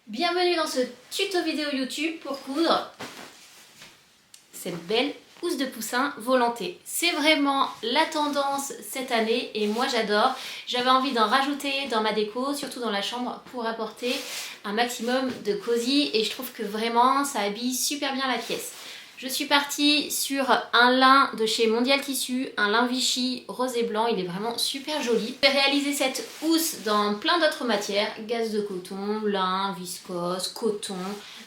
Bienvenue dans ce tuto vidéo YouTube pour coudre cette belle housse de poussin volantée. C'est vraiment la tendance cette année et moi j'adore. J'avais envie d'en rajouter dans ma déco, surtout dans la chambre, pour apporter un maximum de cosy et je trouve que vraiment ça habille super bien la pièce. Je suis partie sur un lin de chez Mondial Tissu, un lin Vichy rose et blanc, il est vraiment super joli. Je vais réaliser cette housse dans plein d'autres matières, gaze de coton, lin, viscose, coton,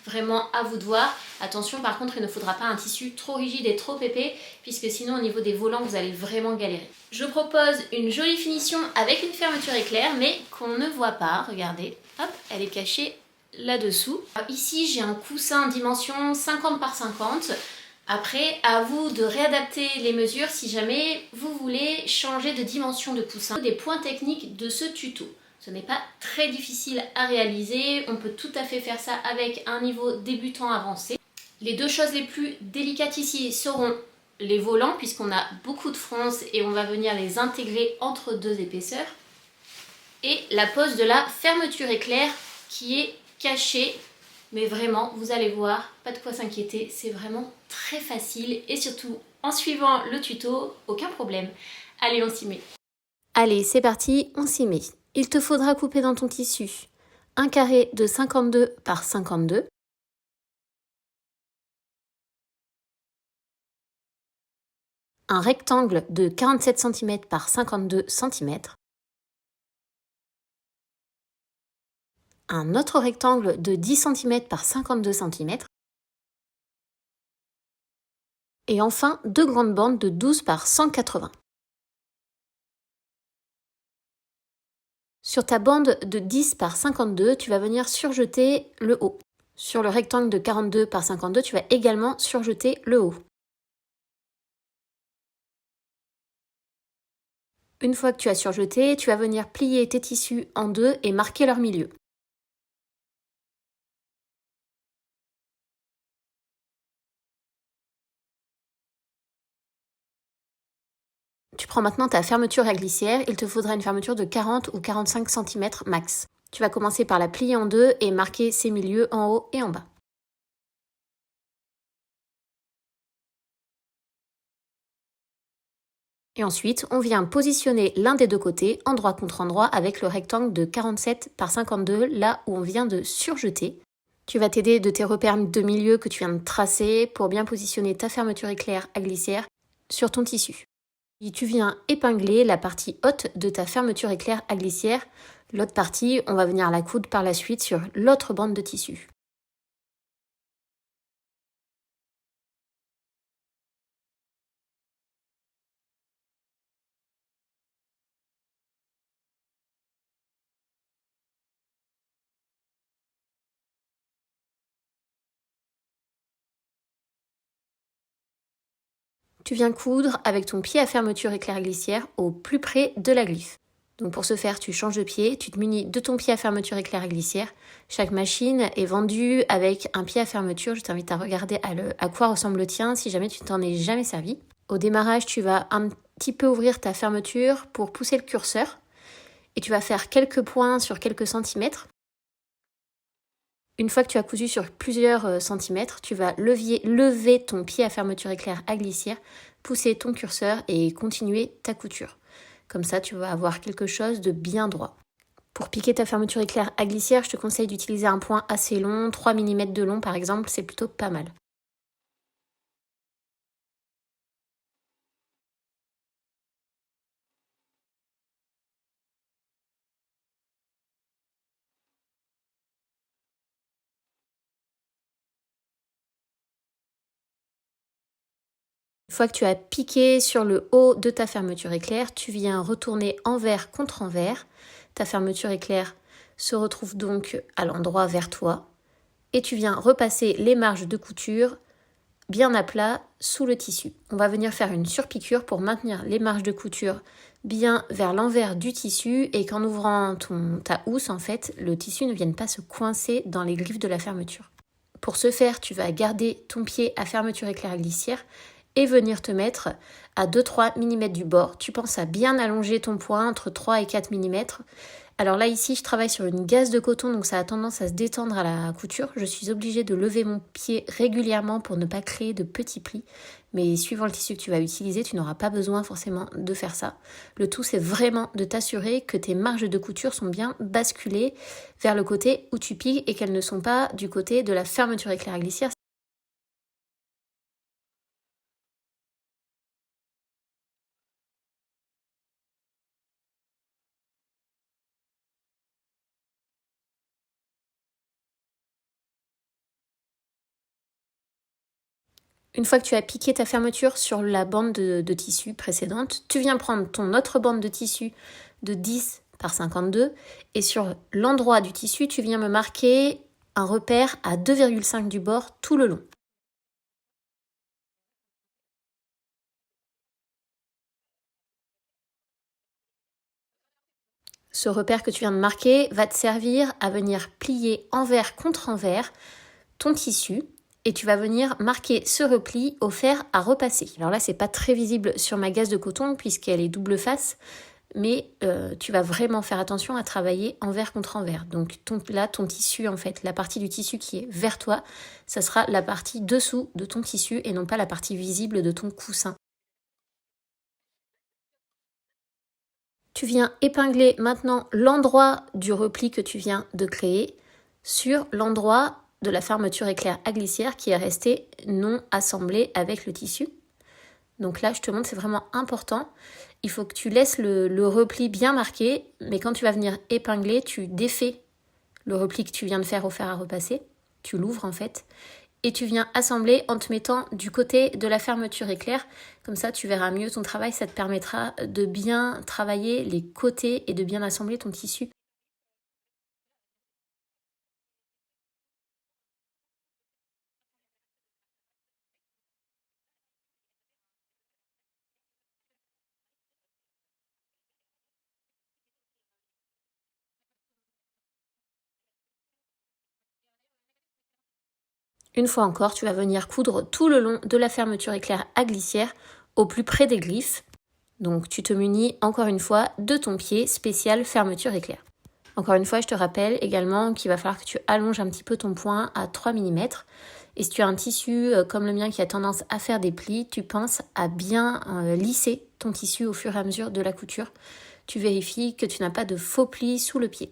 vraiment à vous de voir. Attention par contre il ne faudra pas un tissu trop rigide et trop épais puisque sinon au niveau des volants vous allez vraiment galérer. Je propose une jolie finition avec une fermeture éclair mais qu'on ne voit pas, regardez, hop, elle est cachée là-dessous. Ici j'ai un coussin dimension 50 par 50. Après à vous de réadapter les mesures si jamais vous voulez changer de dimension de coussin. Des points techniques de ce tuto. Ce n'est pas très difficile à réaliser, on peut tout à fait faire ça avec un niveau débutant avancé. Les deux choses les plus délicates ici seront les volants puisqu'on a beaucoup de fronces et on va venir les intégrer entre deux épaisseurs. Et la pose de la fermeture éclair qui est cachée, mais vraiment vous allez voir, pas de quoi s'inquiéter, c'est vraiment très facile et surtout en suivant le tuto, aucun problème. Allez, on s'y met. Allez, c'est parti, on s'y met. Il te faudra couper dans ton tissu un carré de 52 par 52, un rectangle de 47 cm par 52 cm, un autre rectangle de 10 cm par 52 cm, et enfin deux grandes bandes de 12 par 180. Sur ta bande de 10 par 52, tu vas venir surjeter le haut. Sur le rectangle de 42 par 52, tu vas également surjeter le haut. Une fois que tu as surjeté, tu vas venir plier tes tissus en deux et marquer leur milieu. Tu prends maintenant ta fermeture à glissière, il te faudra une fermeture de 40 ou 45 cm max. Tu vas commencer par la plier en deux et marquer ses milieux en haut et en bas. Et ensuite, on vient positionner l'un des deux côtés, endroit contre endroit, avec le rectangle de 47 par 52, là où on vient de surjeter. Tu vas t'aider de tes repères de milieu que tu viens de tracer pour bien positionner ta fermeture éclair à glissière sur ton tissu. Et tu viens épingler la partie haute de ta fermeture éclair à glissière. L'autre partie, on va venir la coudre par la suite sur l'autre bande de tissu. Tu viens coudre avec ton pied à fermeture éclair glissière au plus près de la glyphe. Donc pour ce faire, tu changes de pied, tu te munis de ton pied à fermeture éclair glissière. Chaque machine est vendue avec un pied à fermeture. Je t'invite à regarder à quoi ressemble le tien si jamais tu t'en es jamais servi. Au démarrage, tu vas un petit peu ouvrir ta fermeture pour pousser le curseur et tu vas faire quelques points sur quelques centimètres. Une fois que tu as cousu sur plusieurs centimètres, tu vas lever ton pied à fermeture éclair à glissière, pousser ton curseur et continuer ta couture. Comme ça, tu vas avoir quelque chose de bien droit. Pour piquer ta fermeture éclair à glissière, je te conseille d'utiliser un point assez long, 3 mm de long par exemple, c'est plutôt pas mal. Une fois que tu as piqué sur le haut de ta fermeture éclair, tu viens retourner envers contre envers. Ta fermeture éclair se retrouve donc à l'endroit vers toi. Et tu viens repasser les marges de couture bien à plat sous le tissu. On va venir faire une surpiqûre pour maintenir les marges de couture bien vers l'envers du tissu et qu'en ouvrant ta housse, en fait, le tissu ne vienne pas se coincer dans les griffes de la fermeture. Pour ce faire, tu vas garder ton pied à fermeture éclair à glissière et venir te mettre à 2-3 mm du bord. Tu penses à bien allonger ton point entre 3 et 4 mm Alors là, ici, je travaille sur une gaze de coton, donc ça a tendance à se détendre à la couture. Je suis obligée de lever mon pied régulièrement pour ne pas créer de petits plis. Mais suivant le tissu que tu vas utiliser, tu n'auras pas besoin forcément de faire ça. Le tout, c'est vraiment de t'assurer que tes marges de couture sont bien basculées vers le côté où tu piques et qu'elles ne sont pas du côté de la fermeture éclair glissière. Une fois que tu as piqué ta fermeture sur la bande de tissu précédente, tu viens prendre ton autre bande de tissu de 10 par 52 et sur l'endroit du tissu, tu viens me marquer un repère à 2,5 du bord tout le long. Ce repère que tu viens de marquer va te servir à venir plier envers contre envers ton tissu et tu vas venir marquer ce repli au fer à repasser. Alors là, c'est pas très visible sur ma gaze de coton puisqu'elle est double face, mais tu vas vraiment faire attention à travailler envers contre envers. Donc ton tissu, en fait, la partie du tissu qui est vers toi, ça sera la partie dessous de ton tissu et non pas la partie visible de ton coussin. Tu viens épingler maintenant l'endroit du repli que tu viens de créer sur l'endroit de la fermeture éclair à glissière qui est resté non assemblé avec le tissu. Donc là, je te montre, c'est vraiment important. Il faut que tu laisses le repli bien marqué, mais quand tu vas venir épingler, tu défais le repli que tu viens de faire au fer à repasser. Tu l'ouvres en fait. Et tu viens assembler en te mettant du côté de la fermeture éclair. Comme ça, tu verras mieux ton travail. Ça te permettra de bien travailler les côtés et de bien assembler ton tissu. Une fois encore, tu vas venir coudre tout le long de la fermeture éclair à glissière au plus près des glyphes. Donc tu te munis encore une fois de ton pied spécial fermeture éclair. Encore une fois, je te rappelle également qu'il va falloir que tu allonges un petit peu ton point à 3 mm. Et si tu as un tissu comme le mien qui a tendance à faire des plis, tu penses à bien lisser ton tissu au fur et à mesure de la couture. Tu vérifies que tu n'as pas de faux plis sous le pied.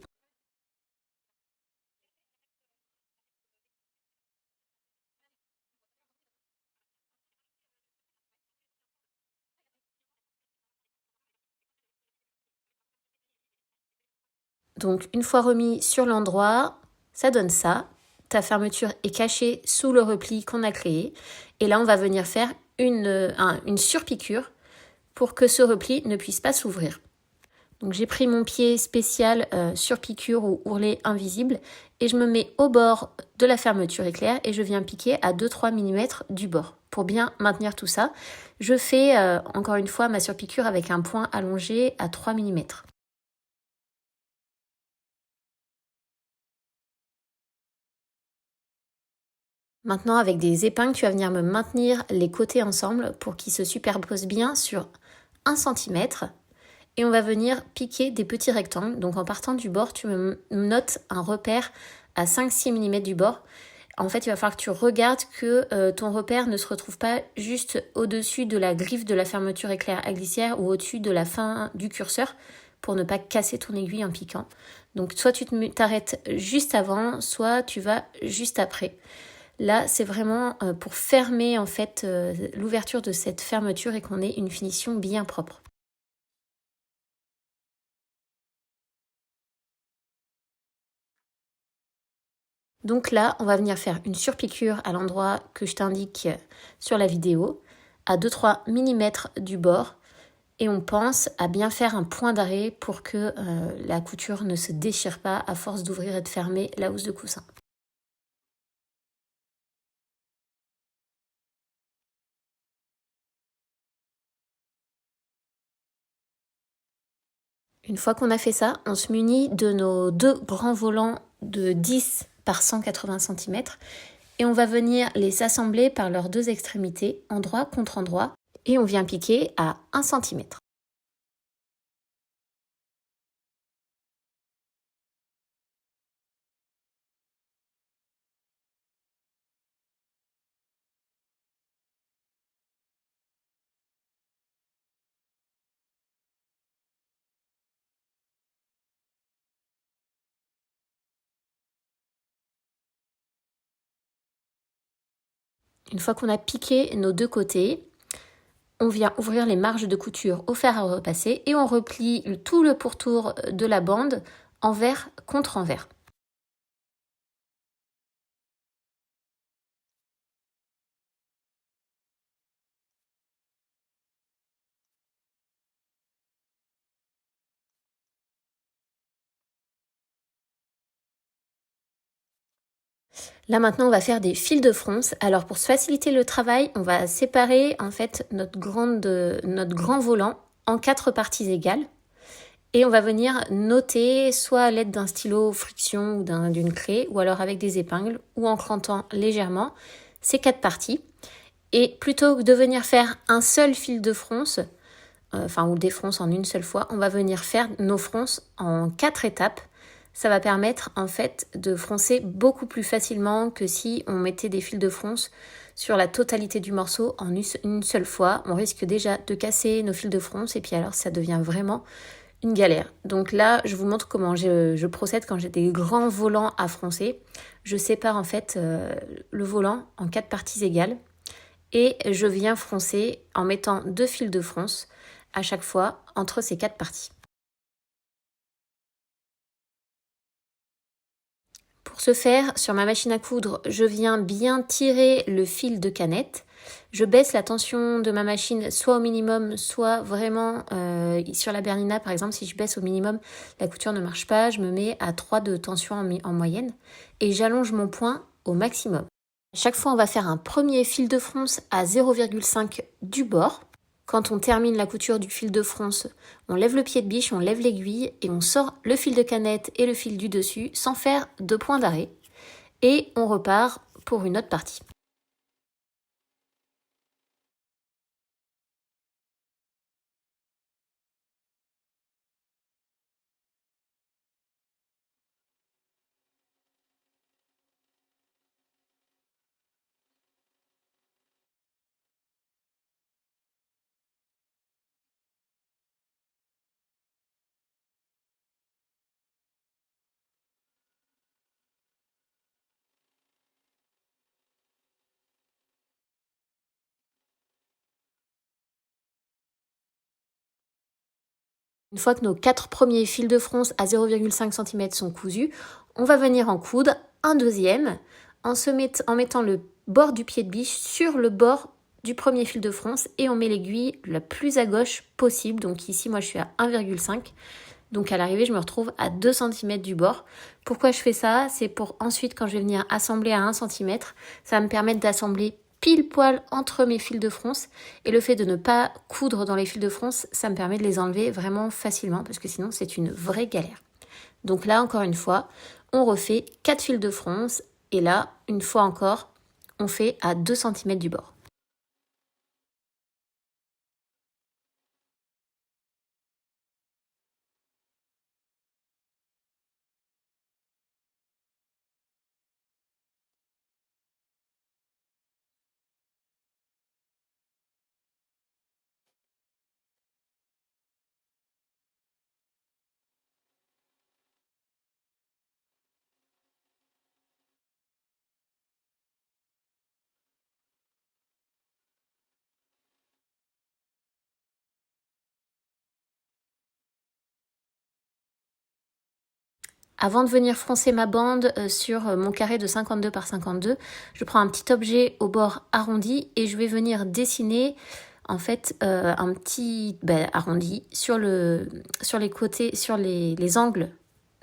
Donc une fois remis sur l'endroit, ça donne ça. Ta fermeture est cachée sous le repli qu'on a créé. Et là, on va venir faire une surpiqûre pour que ce repli ne puisse pas s'ouvrir. Donc j'ai pris mon pied spécial surpiqûre ou ourlet invisible et je me mets au bord de la fermeture éclair et je viens piquer à 2-3 mm du bord. Pour bien maintenir tout ça, je fais encore une fois ma surpiqûre avec un point allongé à 3 mm. Maintenant, avec des épingles, tu vas venir me maintenir les côtés ensemble pour qu'ils se superposent bien sur 1 cm. Et on va venir piquer des petits rectangles. Donc en partant du bord, tu me notes un repère à 5-6 mm du bord. En fait, il va falloir que tu regardes que ton repère ne se retrouve pas juste au-dessus de la griffe de la fermeture éclair à glissière ou au-dessus de la fin du curseur pour ne pas casser ton aiguille en piquant. Donc soit tu t'arrêtes juste avant, soit tu vas juste après. Là, c'est vraiment pour fermer en fait l'ouverture de cette fermeture et qu'on ait une finition bien propre. Donc là, on va venir faire une surpiqûre à l'endroit que je t'indique sur la vidéo, à 2-3 mm du bord. Et on pense à bien faire un point d'arrêt pour que la couture ne se déchire pas à force d'ouvrir et de fermer la housse de coussin. Une fois qu'on a fait ça, on se munit de nos deux grands volants de 10 par 180 cm et on va venir les assembler par leurs deux extrémités, endroit contre endroit, et on vient piquer à 1 cm. Une fois qu'on a piqué nos deux côtés, on vient ouvrir les marges de couture au fer à repasser et on replie tout le pourtour de la bande envers contre envers. Là maintenant on va faire des fils de fronce. Alors pour se faciliter le travail, on va séparer en fait notre grand volant en 4 parties égales. Et on va venir noter soit à l'aide d'un stylo friction ou d'une craie, ou alors avec des épingles, ou en crantant légèrement ces 4 parties. Et plutôt que de venir faire un seul fil de fronce, ou des fronces en une seule fois, on va venir faire nos fronces en 4 étapes. Ça va permettre en fait de froncer beaucoup plus facilement que si on mettait des fils de fronce sur la totalité du morceau en une seule fois. On risque déjà de casser nos fils de fronce et puis alors ça devient vraiment une galère. Donc là, je vous montre comment je procède quand j'ai des grands volants à froncer. Je sépare en fait le volant en 4 parties égales et je viens froncer en mettant 2 fils de fronce à chaque fois entre ces 4 parties. Pour ce faire, sur ma machine à coudre, je viens bien tirer le fil de canette. Je baisse la tension de ma machine soit au minimum, soit vraiment sur la Bernina par exemple, si je baisse au minimum, la couture ne marche pas. Je me mets à 3 de tension en moyenne et j'allonge mon point au maximum. À chaque fois, on va faire un premier fil de fronce à 0,5 du bord. Quand on termine la couture du fil de fronce, on lève le pied de biche, on lève l'aiguille et on sort le fil de canette et le fil du dessus sans faire de point d'arrêt. Et on repart pour une autre partie. Une fois que nos 4 premiers fils de fronce à 0,5 cm sont cousus, on va venir en coudre un deuxième en mettant le bord du pied de biche sur le bord du premier fil de fronce et on met l'aiguille la plus à gauche possible. Donc ici, moi, je suis à 1,5. Donc à l'arrivée, je me retrouve à 2 cm du bord. Pourquoi je fais ça? C'est pour ensuite, quand je vais venir assembler à 1 cm, ça va me permettre d'assembler pile poil entre mes fils de fronce et le fait de ne pas coudre dans les fils de fronce, ça me permet de les enlever vraiment facilement parce que sinon c'est une vraie galère. Donc là encore une fois, on refait 4 fils de fronce et là, une fois encore, on fait à 2 cm du bord. Avant de venir froncer ma bande sur mon carré de 52 par 52, je prends un petit objet au bord arrondi et je vais venir dessiner en fait un petit arrondi sur les côtés, sur les angles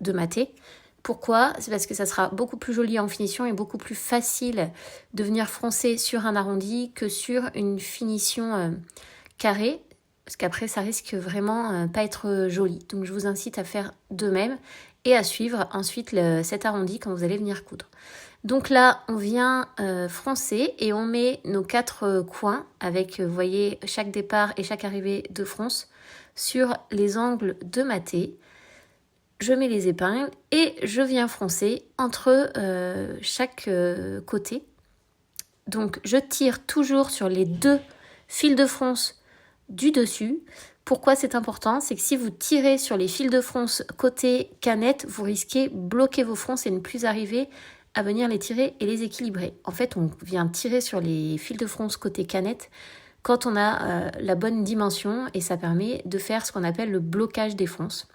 de ma thé. Pourquoi? C'est parce que ça sera beaucoup plus joli en finition et beaucoup plus facile de venir froncer sur un arrondi que sur une finition carrée. Parce qu'après, ça risque vraiment pas être joli. Donc, je vous incite à faire de même et à suivre ensuite cet arrondi quand vous allez venir coudre. Donc là, on vient froncer et on met nos 4 coins avec, vous voyez, chaque départ et chaque arrivée de fronce sur les angles de ma thé. Je mets les épingles et je viens froncer entre chaque côté. Donc, je tire toujours sur les 2 fils de fronce du dessus. Pourquoi c'est important? C'est que si vous tirez sur les fils de fronce côté canette, vous risquez de bloquer vos fronces et ne plus arriver à venir les tirer et les équilibrer. En fait, on vient tirer sur les fils de fronce côté canette quand on a la bonne dimension et ça permet de faire ce qu'on appelle le blocage des fronces.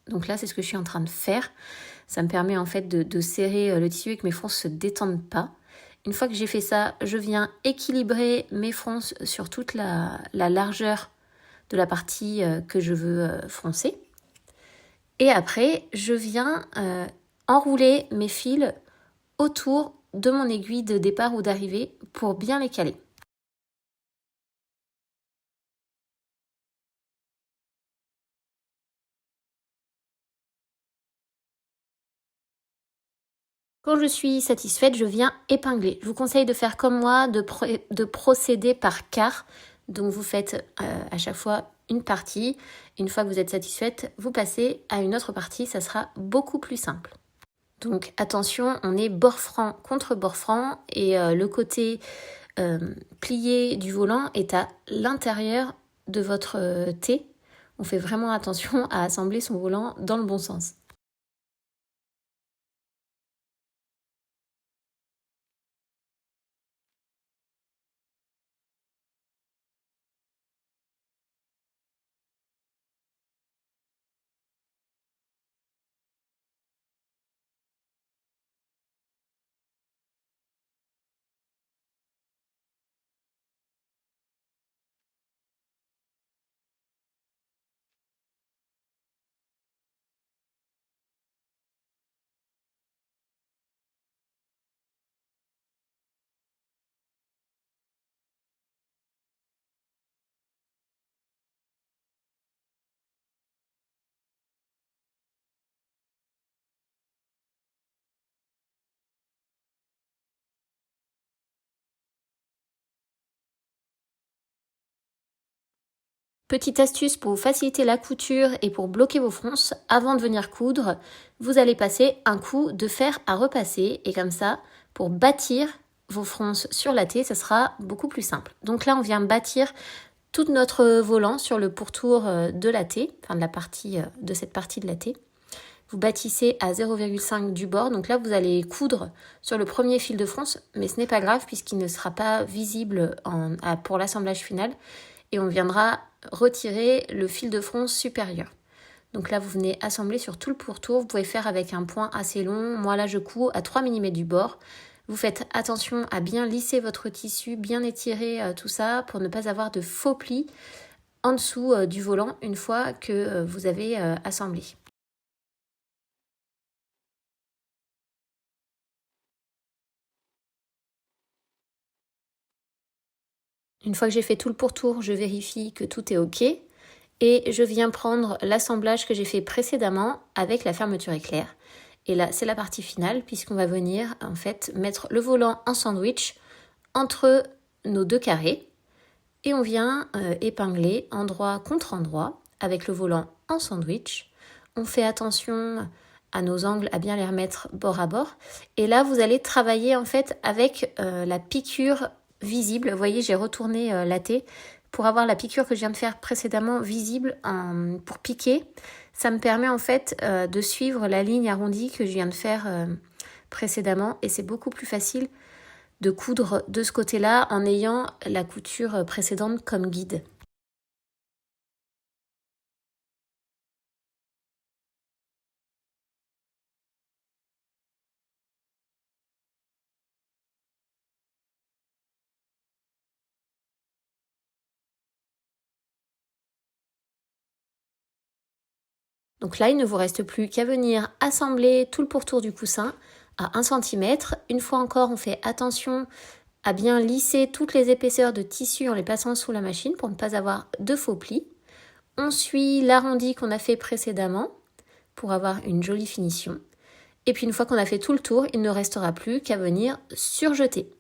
Donc là, c'est ce que je suis en train de faire. Ça me permet en fait de serrer le tissu et que mes fronces ne se détendent pas. Une fois que j'ai fait ça, je viens équilibrer mes fronces sur toute la largeur de la partie que je veux froncer. Et après, je viens enrouler mes fils autour de mon aiguille de départ ou d'arrivée pour bien les caler. Quand je suis satisfaite, je viens épingler. Je vous conseille de faire comme moi, de procéder par quart. Donc vous faites à chaque fois une partie. Une fois que vous êtes satisfaite, vous passez à une autre partie. Ça sera beaucoup plus simple. Donc attention, on est bord franc contre bord franc et le côté plié du volant est à l'intérieur de votre T. On fait vraiment attention à assembler son volant dans le bon sens. Petite astuce pour vous faciliter la couture et pour bloquer vos fronces, avant de venir coudre, vous allez passer un coup de fer à repasser et comme ça, pour bâtir vos fronces sur la T, ça sera beaucoup plus simple. Donc là, on vient bâtir tout notre volant sur le pourtour de la T, enfin de cette partie de la T. Vous bâtissez à 0,5 du bord, donc là vous allez coudre sur le premier fil de fronce, mais ce n'est pas grave puisqu'il ne sera pas visible pour l'assemblage final et on viendra retirer le fil de fronce supérieur. Donc là, vous venez assembler sur tout le pourtour. Vous pouvez faire avec un point assez long. Moi, là, je couds à 3 mm du bord. Vous faites attention à bien lisser votre tissu, bien étirer tout ça pour ne pas avoir de faux plis en dessous du volant une fois que vous avez assemblé. Une fois que j'ai fait tout le pourtour, je vérifie que tout est OK et je viens prendre l'assemblage que j'ai fait précédemment avec la fermeture éclair. Et là, c'est la partie finale puisqu'on va venir en fait mettre le volant en sandwich entre nos deux carrés et on vient épingler endroit contre endroit avec le volant en sandwich. On fait attention à nos angles, à bien les remettre bord à bord. Et là, vous allez travailler en fait avec la piqûre visible. Vous voyez, j'ai retourné la T pour avoir la piqûre que je viens de faire précédemment visible pour piquer. Ça me permet en fait de suivre la ligne arrondie que je viens de faire précédemment et c'est beaucoup plus facile de coudre de ce côté-là en ayant la couture précédente comme guide. Donc là, il ne vous reste plus qu'à venir assembler tout le pourtour du coussin à 1 cm. Une fois encore, on fait attention à bien lisser toutes les épaisseurs de tissu en les passant sous la machine pour ne pas avoir de faux plis. On suit l'arrondi qu'on a fait précédemment pour avoir une jolie finition. Et puis une fois qu'on a fait tout le tour, il ne restera plus qu'à venir surjeter.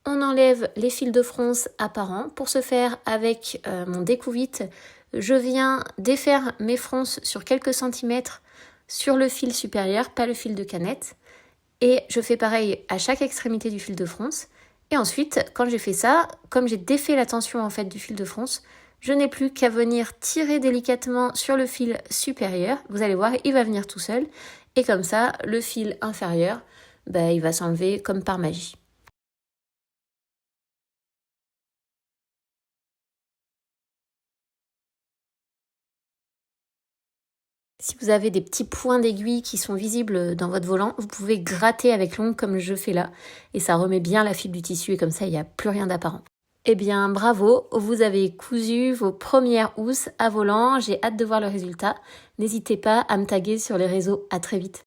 On enlève les fils de fronce apparents. Pour ce faire, avec mon découvite, je viens défaire mes fronces sur quelques centimètres sur le fil supérieur, pas le fil de canette. Et je fais pareil à chaque extrémité du fil de fronce. Et ensuite, quand j'ai fait ça, comme j'ai défait la tension en fait du fil de fronce, je n'ai plus qu'à venir tirer délicatement sur le fil supérieur. Vous allez voir, il va venir tout seul. Et comme ça, le fil inférieur, il va s'enlever comme par magie. Si vous avez des petits points d'aiguille qui sont visibles dans votre volant, vous pouvez gratter avec l'ongle comme je fais là. Et ça remet bien la fibre du tissu et comme ça, il n'y a plus rien d'apparent. Eh bien, bravo, vous avez cousu vos premières housses à volant. J'ai hâte de voir le résultat. N'hésitez pas à me taguer sur les réseaux. À très vite.